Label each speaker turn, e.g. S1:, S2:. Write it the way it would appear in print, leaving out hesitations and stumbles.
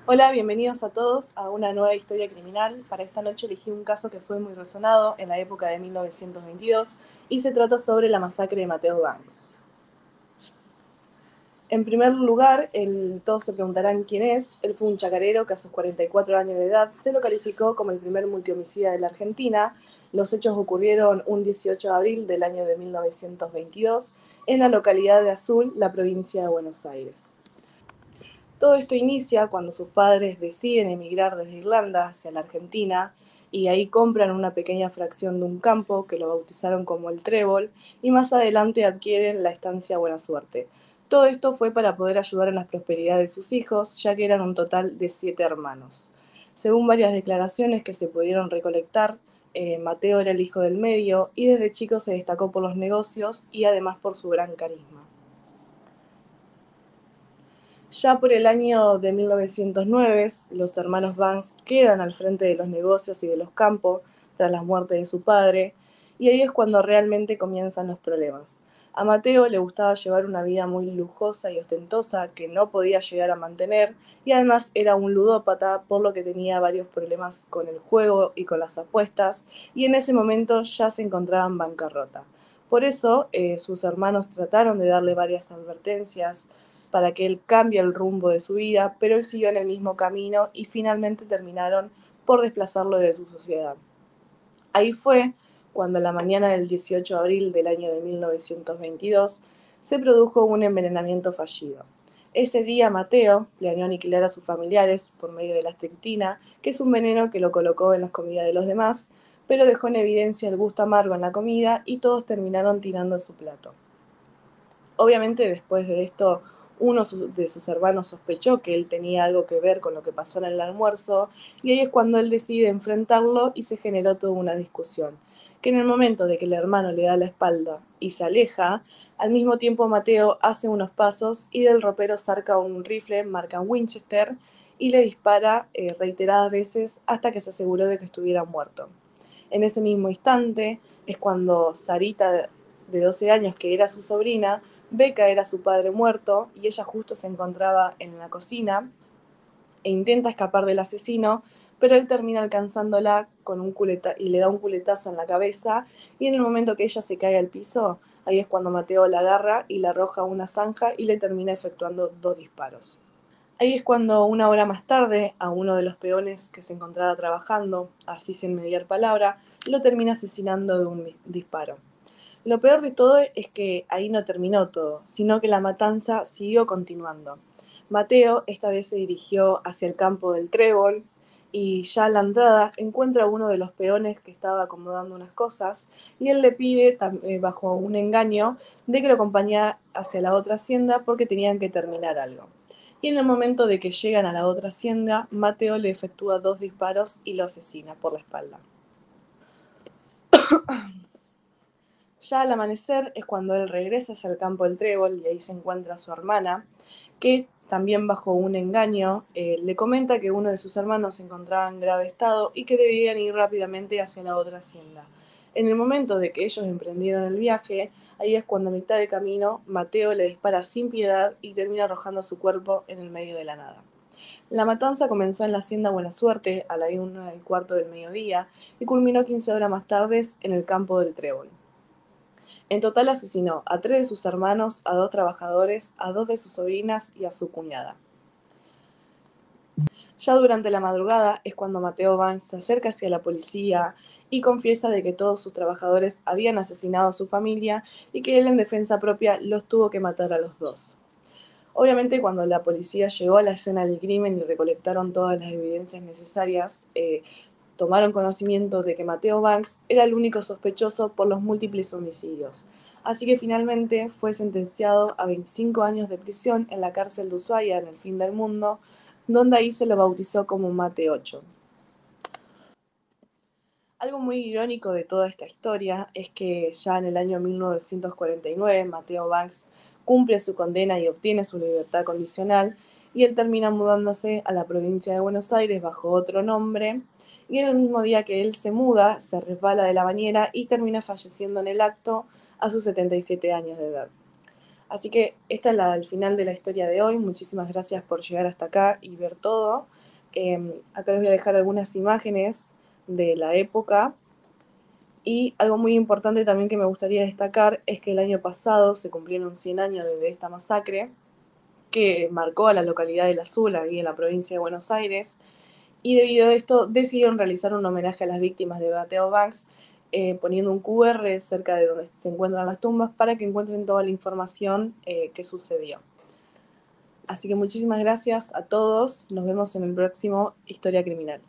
S1: Hola, bienvenidos a todos a una nueva historia criminal. Para esta noche elegí un caso que fue muy resonado en la época de 1922 y se trata sobre la masacre de Mateo Banks. En primer lugar, todos se preguntarán quién es. Él fue un chacarero que a sus 44 años de edad se lo calificó como el primer multihomicida de la Argentina. Los hechos ocurrieron un 18 de abril del año de 1922 en la localidad de Azul, la provincia de Buenos Aires. Todo esto inicia cuando sus padres deciden emigrar desde Irlanda hacia la Argentina y ahí compran una pequeña fracción de un campo que lo bautizaron como el Trébol y más adelante adquieren la estancia Buena Suerte. Todo esto fue para poder ayudar en la prosperidad de sus hijos, ya que eran un total de 7 hermanos. Según varias declaraciones que se pudieron recolectar, Mateo era el hijo del medio y desde chico se destacó por los negocios y además por su gran carisma. Ya por el año de 1909, los hermanos Banks quedan al frente de los negocios y de los campos tras la muerte de su padre, y ahí es cuando realmente comienzan los problemas. A Mateo le gustaba llevar una vida muy lujosa y ostentosa que no podía llegar a mantener, y además era un ludópata, por lo que tenía varios problemas con el juego y con las apuestas, y en ese momento ya se encontraba en bancarrota. Por eso sus hermanos trataron de darle varias advertencias, para que él cambie el rumbo de su vida, pero él siguió en el mismo camino y finalmente terminaron por desplazarlo de su sociedad. Ahí fue cuando la mañana del 18 de abril del año de 1922 se produjo un envenenamiento fallido. Ese día Mateo planeó aniquilar a sus familiares por medio de la estrictina, que es un veneno que lo colocó en las comidas de los demás, pero dejó en evidencia el gusto amargo en la comida y todos terminaron tirando su plato. Obviamente después de esto uno de sus hermanos sospechó que él tenía algo que ver con lo que pasó en el almuerzo y ahí es cuando él decide enfrentarlo y se generó toda una discusión. Que en el momento de que el hermano le da la espalda y se aleja, al mismo tiempo Mateo hace unos pasos y del ropero saca un rifle marca Winchester y le dispara reiteradas veces hasta que se aseguró de que estuviera muerto. En ese mismo instante es cuando Sarita, de 12 años, que era su sobrina, ve caer a su padre muerto y ella justo se encontraba en la cocina e intenta escapar del asesino, pero él termina alcanzándola con y le da un culetazo en la cabeza y en el momento que ella se cae al piso, ahí es cuando Mateo la agarra y la arroja a una zanja y le termina efectuando 2 disparos. Ahí es cuando una hora más tarde a uno de los peones que se encontraba trabajando, así sin mediar palabra, lo termina asesinando de un disparo. Lo peor de todo es que ahí no terminó todo, sino que la matanza siguió continuando. Mateo esta vez se dirigió hacia el campo del Trébol y ya a la entrada encuentra a uno de los peones que estaba acomodando unas cosas y él le pide, bajo un engaño, de que lo acompañara hacia la otra hacienda porque tenían que terminar algo. Y en el momento de que llegan a la otra hacienda, Mateo le efectúa 2 disparos y lo asesina por la espalda. Ya al amanecer es cuando él regresa hacia el campo del Trébol y ahí se encuentra a su hermana, que también bajo un engaño le comenta que uno de sus hermanos se encontraba en grave estado y que debían ir rápidamente hacia la otra hacienda. En el momento de que ellos emprendieron el viaje, ahí es cuando a mitad de camino Mateo le dispara sin piedad y termina arrojando su cuerpo en el medio de la nada. La matanza comenzó en la hacienda Buena Suerte a la 1:15 del mediodía y culminó 15 horas más tarde en el campo del Trébol. En total asesinó a 3 de sus hermanos, a 2 trabajadores, a 2 de sus sobrinas y a su cuñada. Ya durante la madrugada es cuando Mateo Banks se acerca hacia la policía y confiesa de que todos sus trabajadores habían asesinado a su familia y que él en defensa propia los tuvo que matar a los 2. Obviamente cuando la policía llegó a la escena del crimen y recolectaron todas las evidencias necesarias, tomaron conocimiento de que Mateo Banks era el único sospechoso por los múltiples homicidios. Así que finalmente fue sentenciado a 25 años de prisión en la cárcel de Ushuaia en el fin del mundo, donde ahí se lo bautizó como Mate 8. Algo muy irónico de toda esta historia es que ya en el año 1949 Mateo Banks cumple su condena y obtiene su libertad condicional y él termina mudándose a la provincia de Buenos Aires bajo otro nombre y en el mismo día que él se muda se resbala de la bañera y termina falleciendo en el acto a sus 77 años de edad. Así que esta es el final de la historia de hoy. Muchísimas gracias por llegar hasta acá y ver todo. Acá les voy a dejar algunas imágenes de la época. Y algo muy importante también que me gustaría destacar es que el año pasado se cumplieron 100 años desde esta masacre que marcó a la localidad del Azul, aquí en la provincia de Buenos Aires, y debido a esto decidieron realizar un homenaje a las víctimas de Bateo Banks, poniendo un QR cerca de donde se encuentran las tumbas para que encuentren toda la información que sucedió. Así que muchísimas gracias a todos, nos vemos en el próximo Historia Criminal.